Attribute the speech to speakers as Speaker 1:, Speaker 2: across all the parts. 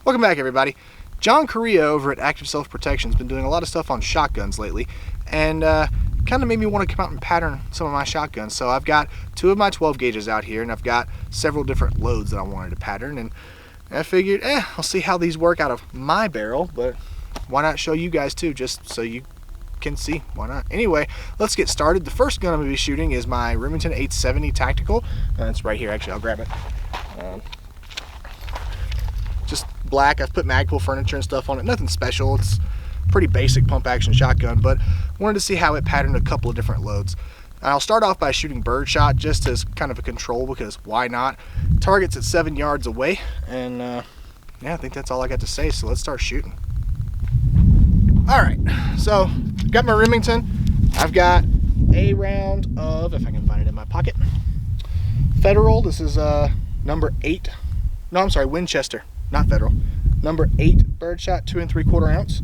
Speaker 1: Welcome back, everybody. John Correa over at Active Self Protection has been doing a lot of stuff on shotguns lately, and kind of made me want to come out and pattern some of my shotguns. So I've got 2 of my 12 gauges out here, and I've got several different loads that I wanted to pattern, and I figured, I'll see how these work out of my barrel, but why not show you guys too, just so you can see. Why not? Anyway, let's get started. The first gun I'm going to be shooting is my Remington 870 Tactical. It's right here, actually. I'll grab it. Just black. I've put Magpul furniture and stuff on it. Nothing special. It's pretty basic pump action shotgun, but wanted to see how it patterned a couple of different loads. I'll start off by shooting birdshot just as kind of a control, because why not? Target's at 7 yards away, and yeah, I think that's all I got to say, so let's start shooting. Alright, so got my Remington. I've got a round of, if I can find it in my pocket, Federal. This is number 8. No, I'm sorry, Winchester, not Federal. Number 8 birdshot, 2 3/4 ounce.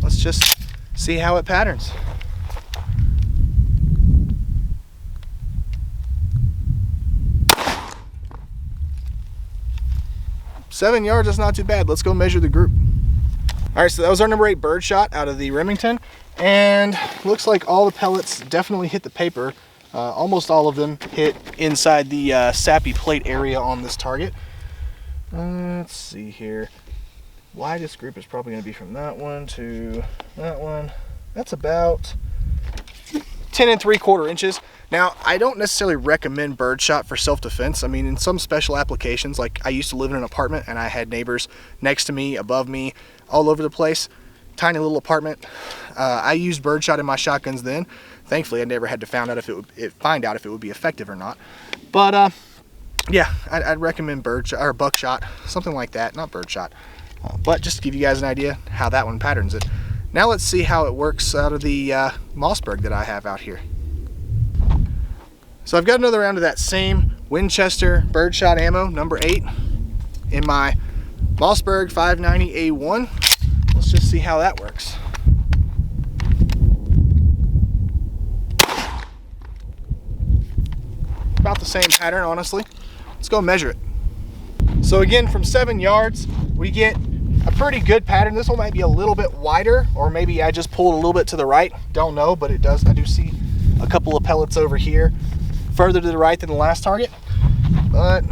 Speaker 1: Let's just see how it patterns. Seven yards, that's not too bad. Let's go measure the group. All right, so that was our number 8 birdshot out of the Remington, and looks like all the pellets definitely hit the paper. Almost all of them hit inside the sappy plate area on this target. Let's see here. Widest group is probably going to be from that one to that one. That's about 10 3/4 inches. Now, I don't necessarily recommend birdshot for self-defense. I mean, in some special applications, like I used to live in an apartment and I had neighbors next to me, above me, all over the place. Tiny little apartment. I used birdshot in my shotguns then. Thankfully, I never had to find out if it would be effective or not. But yeah, I'd recommend birdshot or buckshot, something like that. Not birdshot, but just to give you guys an idea how that one patterns it. Now let's see how it works out of the Mossberg that I have out here. So I've got another round of that same Winchester birdshot ammo, number 8, in my Mossberg 590A1. Let's just see how that works. About the same pattern, honestly. Let's go measure it. So again, from 7 yards, we get a pretty good pattern. This one might be a little bit wider, or maybe I just pulled a little bit to the right. Don't know, but it does. I do see a couple of pellets over here, further to the right than the last target. But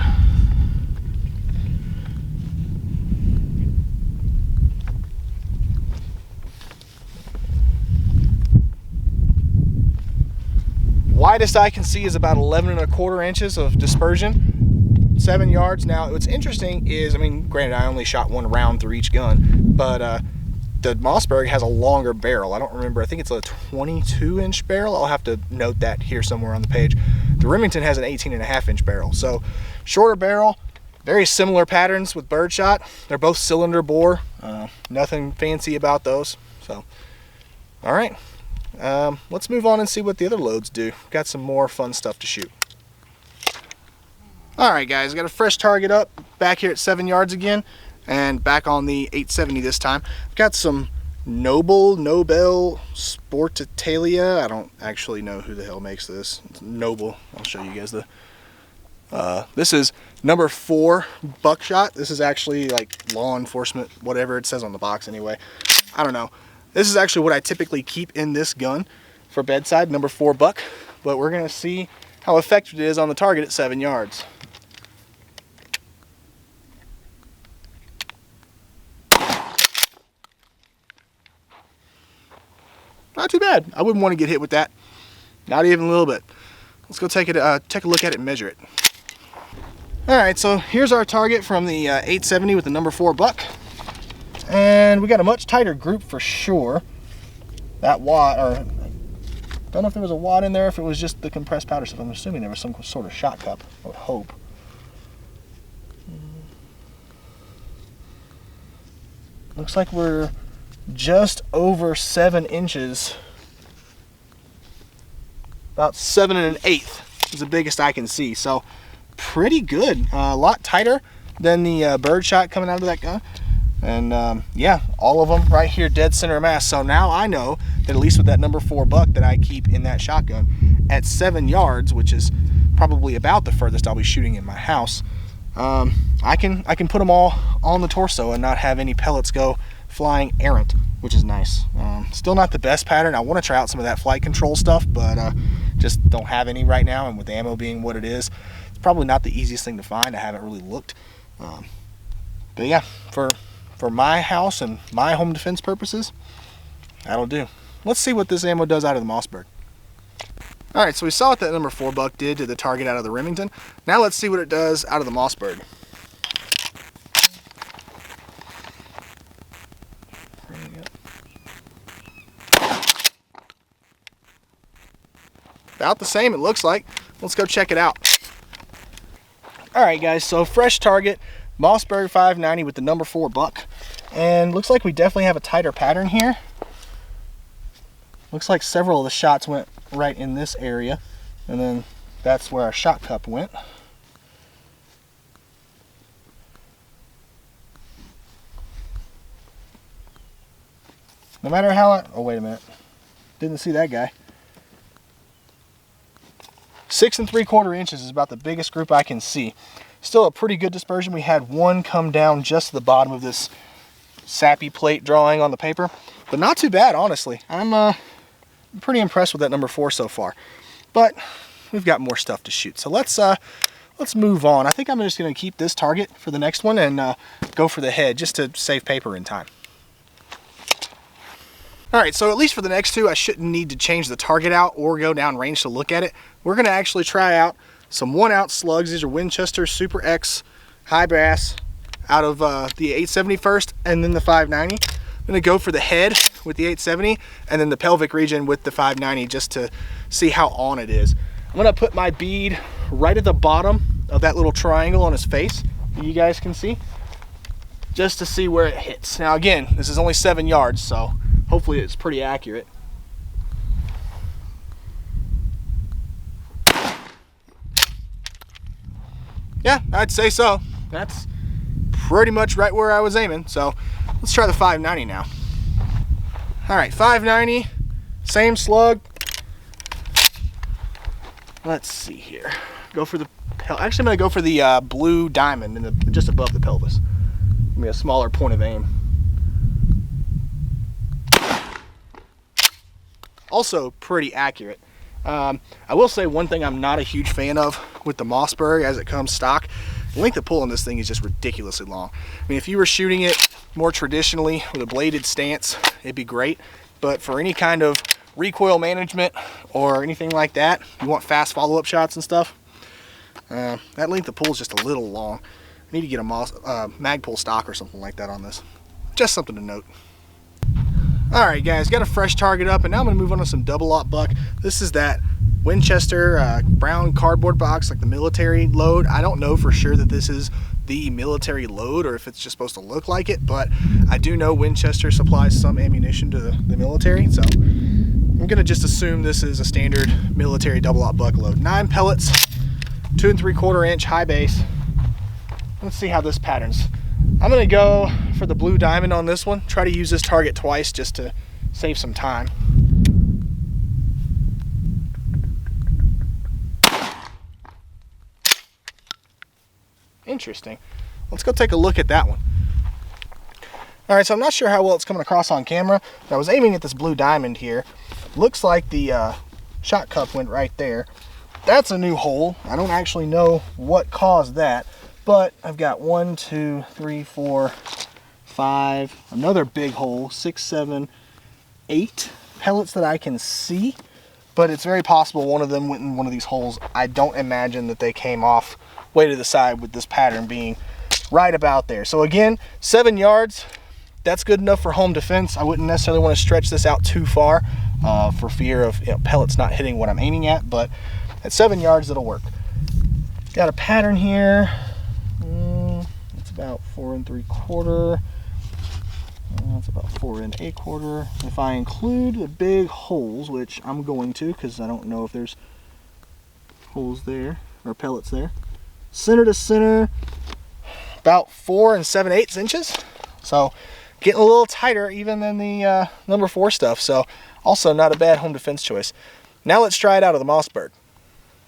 Speaker 1: widest I can see is about 11 1/4 inches of dispersion. 7 yards. Now, what's interesting is, I mean, granted, I only shot 1 round through each gun, but the Mossberg has a longer barrel. I don't remember. I think it's a 22-inch barrel. I'll have to note that here somewhere on the page. The Remington has an 18.5-inch barrel, so shorter barrel. Very similar patterns with birdshot. They're both cylinder bore. Nothing fancy about those. So, all right. Let's move on and see what the other loads do. Got some more fun stuff to shoot. Alright guys, got a fresh target up back here at 7 yards again, and back on the 870 this time. Got some Nobel Sportitalia. I don't actually know who the hell makes this. It's Noble. I'll show you guys the this is number 4 buckshot. This is actually like law enforcement, whatever it says on the box anyway. I don't know. This is actually what I typically keep in this gun for bedside, number 4 buck, but we're gonna see how effective it is on the target at 7 yards. Not too bad. I wouldn't want to get hit with that. Not even a little bit. Let's go take a look at it and measure it. Alright, so here's our target from the 870 with the number 4 buck. And we got a much tighter group for sure. That wad, or don't know if there was a wad in there, if it was just the compressed powder stuff. I'm assuming there was some sort of shot cup, I would hope. Looks like we're just over 7 inches. About 7 1/8 is the biggest I can see. So pretty good. A lot tighter than the birdshot coming out of that gun. And yeah, all of them right here dead center of mass. So now I know that at least with that number 4 buck that I keep in that shotgun at 7 yards, which is probably about the furthest I'll be shooting in my house, I can put them all on the torso and not have any pellets go flying errant, which is nice. Still not the best pattern. I want to try out some of that flight control stuff, but just don't have any right now, and with ammo being what it is, it's probably not the easiest thing to find. I haven't really looked. But yeah, for my house and my home defense purposes, that'll do. Let's see what this ammo does out of the Mossberg. Alright, so we saw what that number 4 buck did to the target out of the Remington. Now let's see what it does out of the Mossberg. About the same, it looks like. Let's go check it out. Alright guys, so fresh target, Mossberg 590 with the number 4 buck. And looks like we definitely have a tighter pattern here. Looks like several of the shots went right in this area, and then that's where our shot cup went. No matter how oh wait a minute, didn't see that guy. 6 3/4 inches is about the biggest group I can see. Still a pretty good dispersion. We had one come down just to the bottom of this sappy plate drawing on the paper, but not too bad, honestly. I'm pretty impressed with that number 4 so far, but we've got more stuff to shoot. So let's move on. I think I'm just going to keep this target for the next one and go for the head just to save paper and time. Alright, so at least for the next two, I shouldn't need to change the target out or go down range to look at it. We're going to actually try out some 1-ounce slugs. These are Winchester Super X high brass out of the 870 first, and then the 590. I'm going to go for the head with the 870 and then the pelvic region with the 590 just to see how on it is. I'm going to put my bead right at the bottom of that little triangle on his face that you guys can see, just to see where it hits. Now again, this is only 7 yards, so hopefully it's pretty accurate. Yeah, I'd say so. That's pretty much right where I was aiming. So let's try the 590 now. All right, 590, same slug. Let's see here. Go for the, actually I'm gonna go for the blue diamond in the, just above the pelvis. Give me a smaller point of aim. Also pretty accurate. I will say one thing I'm not a huge fan of with the Mossberg as it comes stock. The length of pull on this thing is just ridiculously long. I mean, if you were shooting it more traditionally with a bladed stance, it'd be great. But for any kind of recoil management or anything like that, you want fast follow-up shots and stuff, that length of pull is just a little long. I need to get a Magpul stock or something like that on this. Just something to note. Alright guys, got a fresh target up, and now I'm going to move on to some double-aught buck. This is that Winchester brown cardboard box, like the military load. I don't know for sure that this is the military load or if it's just supposed to look like it, but I do know Winchester supplies some ammunition to the military, so I'm going to just assume this is a standard military double-aught buck load. 9 pellets, 2 3/4 inch high base. Let's see how this patterns. I'm going to go for the blue diamond on this one. Try to use this target twice just to save some time. Interesting. Let's go take a look at that one. Alright, so I'm not sure how well it's coming across on camera, but I was aiming at this blue diamond here. Looks like the shot cup went right there. That's a new hole. I don't actually know what caused that, but I've got 1, 2, 3, 4, 5, another big hole, 6, 7, 8 pellets that I can see, but it's very possible one of them went in one of these holes. I don't imagine that they came off way to the side with this pattern being right about there. So again, 7 yards, that's good enough for home defense. I wouldn't necessarily want to stretch this out too far for fear of pellets not hitting what I'm aiming at, but at 7 yards it'll work. Got a pattern here. It's about 4 3/4. That's about 4 8/4. If I include the big holes, which I'm going to because I don't know if there's holes there or pellets there. Center to center, about 4 7/8 inches. So getting a little tighter even than the number 4 stuff. So also not a bad home defense choice. Now let's try it out of the Mossberg.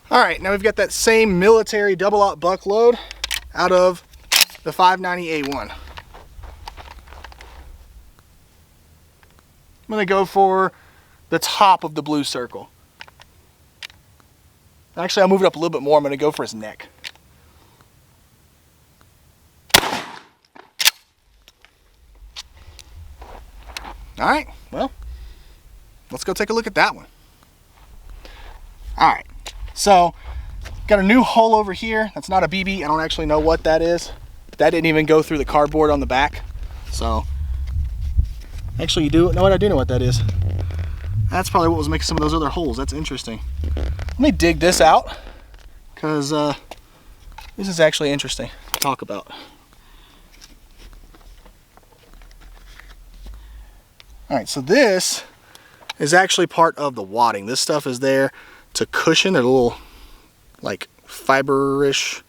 Speaker 1: All right, now we've got that same military double-aught buck load out of the 590A1. I'm going to go for the top of the blue circle. Actually, I'll move it up a little bit more. I'm going to go for his neck. All right, well, let's go take a look at that one. All right, so got a new hole over here. That's not a BB. I don't actually know what that is. That didn't even go through the cardboard on the back. So, actually you do know what? I do know what that is. That's probably what was making some of those other holes. That's interesting. Let me dig this out, because this is actually interesting to talk about. All right, so this is actually part of the wadding. This stuff is there to cushion. They're little, like, fiber-ish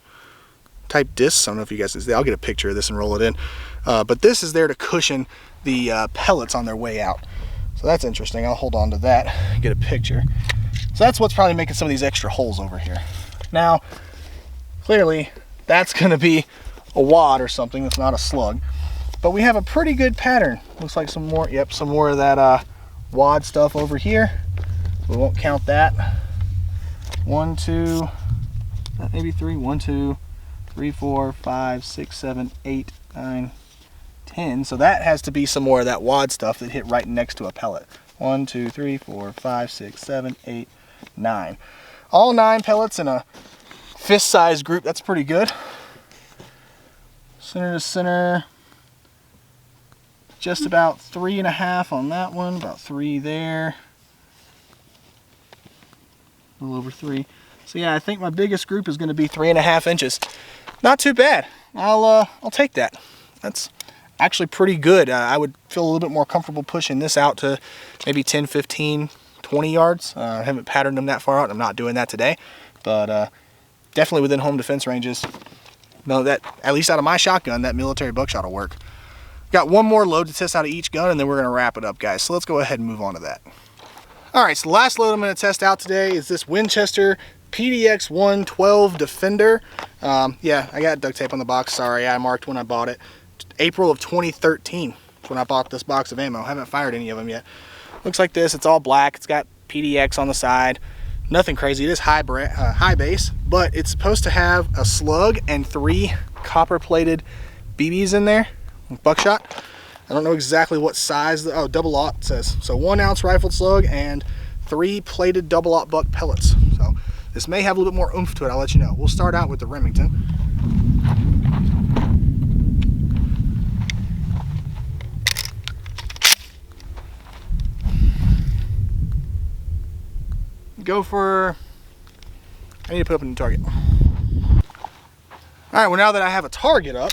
Speaker 1: type discs. I don't know if you guys can see. I'll get a picture of this and roll it in. But this is there to cushion the pellets on their way out. So that's interesting. I'll hold on to that, get a picture. So that's what's probably making some of these extra holes over here. Now, clearly, that's going to be a wad or something. That's not a slug. But we have a pretty good pattern. Looks like some more, yep, some more of that wad stuff over here. We won't count that. 1, 2, maybe 3. 1, 2, 3, 4, 5, 6, 7, 8, 9, 10. So that has to be some more of that wad stuff that hit right next to a pellet. 1, 2, 3, 4, 5, 6, 7, 8, 9. All 9 pellets in a fist-sized group. That's pretty good. Center to center. Just about 3.5 on that one, about 3 there. A little over 3. So yeah, I think my biggest group is going to be 3.5 inches. Not too bad. I'll take that. That's actually pretty good. I would feel a little bit more comfortable pushing this out to maybe 10, 15, 20 yards. I haven't patterned them that far out. I'm not doing that today, but definitely within home defense ranges. No, that at least out of my shotgun, that military buckshot will work. Got one more load to test out of each gun, and then we're going to wrap it up, guys. So let's go ahead and move on to that. All right, so the last load I'm going to test out today is this Winchester PDX 112 Defender. Yeah, I got duct tape on the box. Sorry, I marked when I bought it. April of 2013 is when I bought this box of ammo. I haven't fired any of them yet. Looks like this. It's all black. It's got PDX on the side. Nothing crazy. It is high base, but it's supposed to have a slug and 3 copper-plated BBs in there. Buckshot. I don't know exactly what size. Oh, double aught it says. So 1 ounce rifled slug and 3 plated double aught buck pellets. So this may have a little bit more oomph to it. I'll let you know. We'll start out with the Remington. Go for, I need to put up a new target. All right, well, now that I have a target up,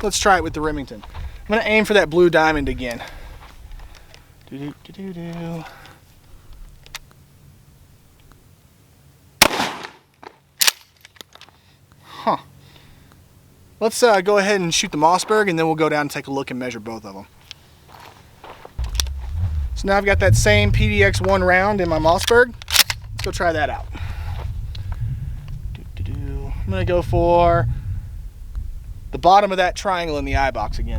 Speaker 1: let's try it with the Remington. I'm going to aim for that blue diamond again. Huh. Let's go ahead and shoot the Mossberg, and then we'll go down and take a look and measure both of them. So now I've got that same PDX 1 round in my Mossberg. Let's go try that out. I'm going to go for the bottom of that triangle in the eye box again.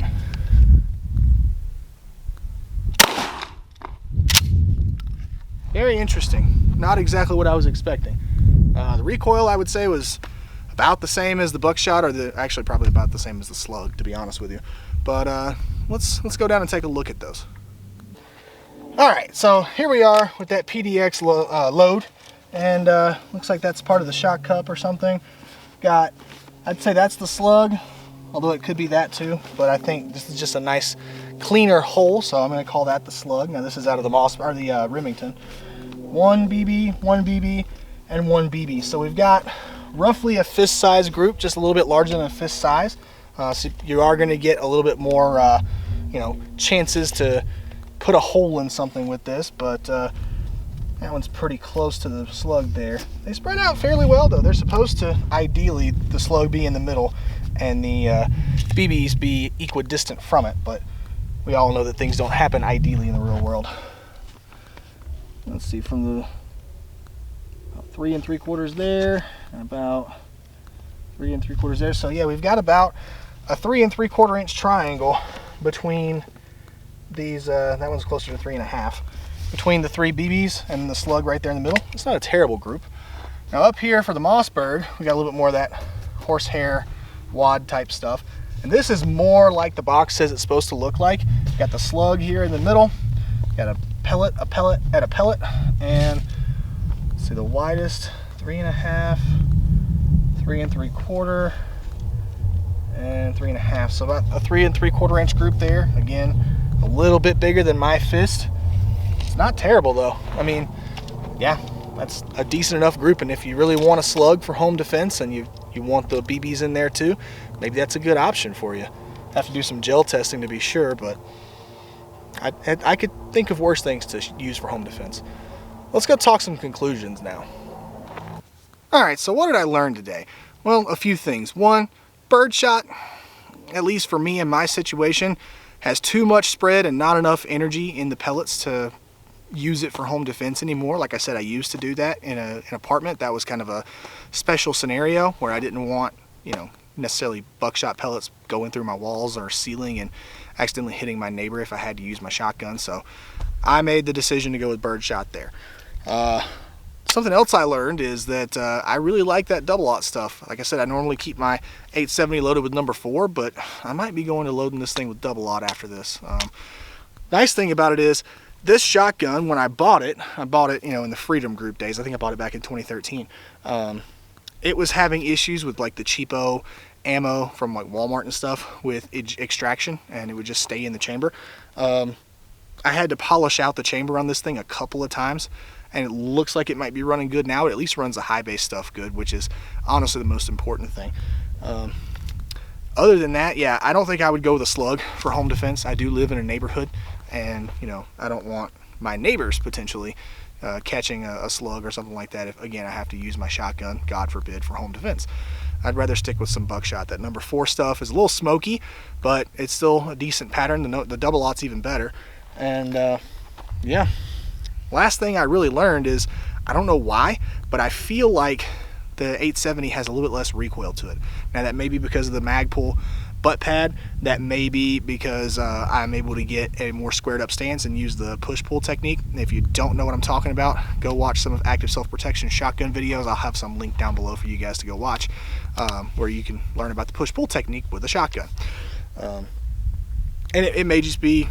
Speaker 1: Very interesting. Not exactly what I was expecting. The recoil, I would say, was about the same as the buckshot, or actually probably about the same as the slug, to be honest with you. But let's go down and take a look at those. All right, so here we are with that PDX load, and looks like that's part of the shot cup or something. Got, I'd say that's the slug, although it could be that too, but I think this is just a nice cleaner hole, so I'm going to call that the slug. Now this is out of the the Remington. 1 BB, 1 BB, and 1 BB. So we've got roughly a fist size group, just a little bit larger than a fist size. So you are going to get a little bit more, you know, chances to put a hole in something with this, but that one's pretty close to the slug there. They spread out fairly well though. They're supposed to, ideally, the slug be in the middle and the BBs be equidistant from it, but we all know that things don't happen ideally in the real world. Let's see, from the about 3 3/4 there, and about 3 3/4 there. So yeah, we've got about a 3 3/4 inch triangle between these. That one's closer to 3 1/2. Between the 3 BBs and the slug right there in the middle. It's not a terrible group. Now up here for the Mossberg, we got a little bit more of that horsehair wad type stuff. And this is more like the box says it's supposed to look like. Got the slug here in the middle. Got a pellet, and a pellet. And let's see, the widest 3 1/2, 3 3/4, and 3 1/2. So about a 3 3/4 inch group there. Again, a little bit bigger than my fist. It's not terrible though. I mean, yeah, that's a decent enough group. And if you really want a slug for home defense and you want the BBs in there too, maybe that's a good option for you. Have to do some gel testing to be sure, but I could think of worse things to use for home defense. Let's go talk some conclusions now. All right, so what did I learn today? Well, a few things. One, birdshot, at least for me in my situation, has too much spread and not enough energy in the pellets to use it for home defense anymore. Like I said, I used to do that in an apartment. That was kind of a special scenario where I didn't want, you know, necessarily buckshot pellets going through my walls or ceiling and accidentally hitting my neighbor if I had to use my shotgun. So I made the decision to go with birdshot there. Something else I learned is that I really like that double-aught stuff. Like I said, I normally keep my 870 loaded with number 4, but I might be going to loading this thing with double-aught after this. Nice thing about it is this shotgun, when I bought it, you know, in the Freedom Group days. I think I bought it back in 2013. It was having issues with like the cheapo ammo from like Walmart and stuff with extraction, and it would just stay in the chamber. I had to polish out the chamber on this thing a couple of times, and it looks like it might be running good now. It at least runs the high base stuff good, which is honestly the most important thing. Other than that, yeah, I don't think I would go with a slug for home defense. I do live in a neighborhood, and you know, I don't want my neighbors potentially catching a slug or something like that if, again, I have to use my shotgun, God forbid, for home defense. I'd rather stick with some buckshot. That number 4 stuff is a little smoky, but it's still a decent pattern. The double-aught's even better. And yeah, last thing I really learned is, I don't know why, but I feel like the 870 has a little bit less recoil to it. Now that may be because of the Magpul butt pad. That may be because I'm able to get a more squared up stance and use the push-pull technique. If you don't know what I'm talking about, go watch some of Active Self-Protection shotgun videos. I'll have some linked down below for you guys to go watch, where you can learn about the push-pull technique with a shotgun. And it may just be,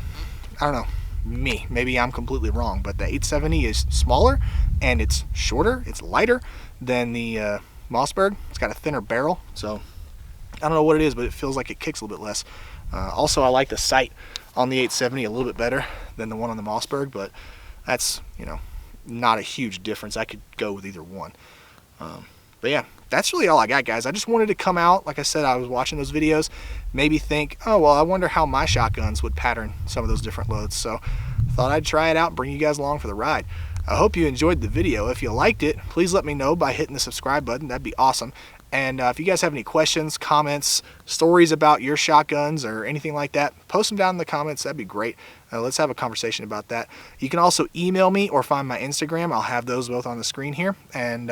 Speaker 1: I don't know, me. Maybe I'm completely wrong, but the 870 is smaller and it's shorter, it's lighter than the Mossberg. It's got a thinner barrel, so I don't know what it is, but it feels like it kicks a little bit less. Also, I like the sight on the 870 a little bit better than the one on the Mossberg, but that's, you know, not a huge difference. I could go with either one. But yeah, that's really all I got, guys. I just wanted to come out. Like I said, I was watching those videos, maybe think, oh, well, I wonder how my shotguns would pattern some of those different loads. So thought I'd try it out and bring you guys along for the ride. I hope you enjoyed the video. If you liked it, please let me know by hitting the subscribe button. That'd be awesome. And if you guys have any questions, comments, stories about your shotguns or anything like that, post them down in the comments. That'd be great. Let's have a conversation about that. You can also email me or find my Instagram. I'll have those both on the screen here. And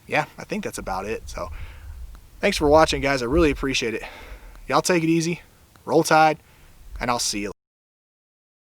Speaker 1: yeah, I think that's about it. So thanks for watching, guys. I really appreciate it. Y'all take it easy, roll tide, and I'll see you later.